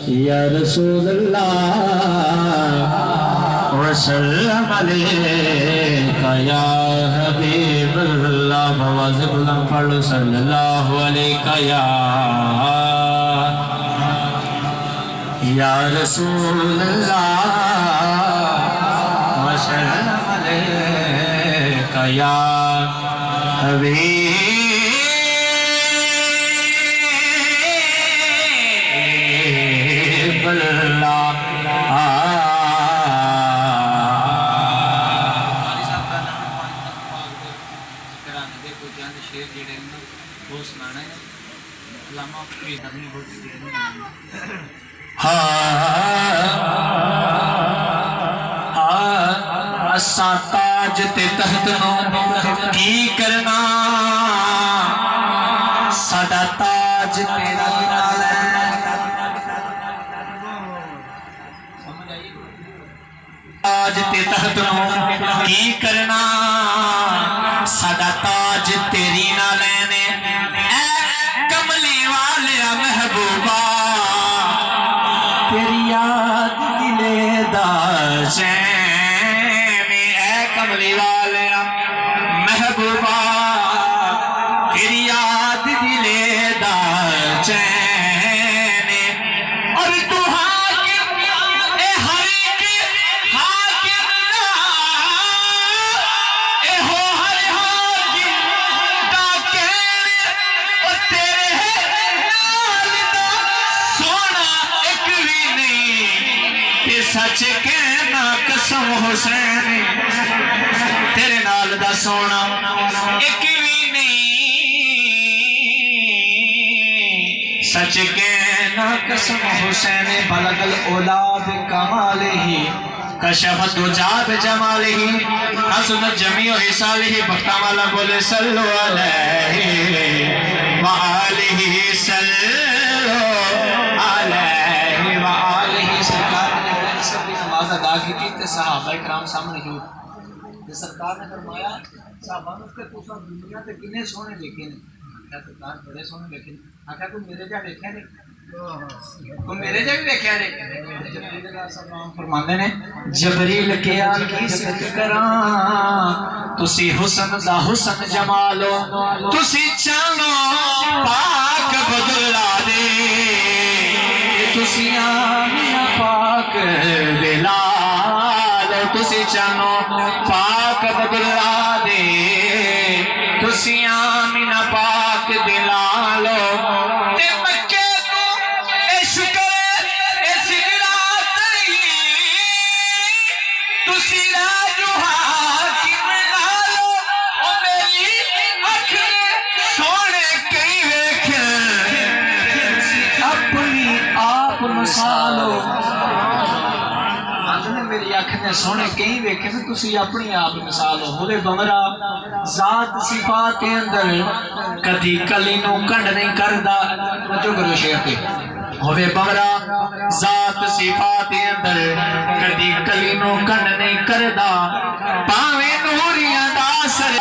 या रसूल अल्लाह वसल्लम अलैका या हबीब अल्लाह बवाज़ बुलंद पढ़ो सल्लल्लाहु अलैका या रसूल अल्लाह वसल्लम अलैका या हबीब ताज ते तख्त की करना साडा ताज तेरा नाल ताज ते तख्त की करना साडा ताज तेरी नाल ने कमली वाले महबूबा तेरी याद दिले दा कमली वाले महबूबा तेरी याद दिले दा चैन और तू हाकिम ए हर के हाकिम ए हो हर हाकिम दा कहने और तेरे नाल दा सोना एक भी नहीं ते सच कहना कसम हुसैन तेरे नाल दा सोना एक भी नहीं सच कहना कसम हुसैन बलगल औलाद कमालिही कशफत दुजाब जमालिही हसनत जमीउ हिसालिही बख्ता वाला बोले सल्लु अलैहि व आलिही सल्लु अलैहि व आलिही। सरकार ने सब नमाज अदा की थी ते सहाबा इकराम सामने जो सरकार ने फरमाया साहबा के तुसा दुनिया ते किन्ने सोहने देखे ने क्या सरकार बड़े सोहने देखे आख्या तू मेरे जा देखया ने तू मेरे जा भी देखया ने जबरील सलाम फरमांदे ने जबरील के आल की सिफत करां तुसी हुस्न दा हुस्न जमालो तुसी चानो पाक बदला दे तुसी आमिना पाक दिला तुसी चानो पाक बदला दे तुसी आमिना पाक दिला लो ते मक्के को ए शुक्र ए सिगरात तुसी राजू हाकिम नालो ओ मेरी अख सोने कई वेख अपनी आप नसालो मेरी अख ने सोने कई वेखे ने तुसी अपनी आप मिसाल होवे बमरा जात सिफात के अंदर कदी कली नु कंड नहीं करदा जो करो शेर पे होवे बमरा जात सिफात के अंदर कदी कली नु कंड नहीं करदा पावे नूरियां दा असर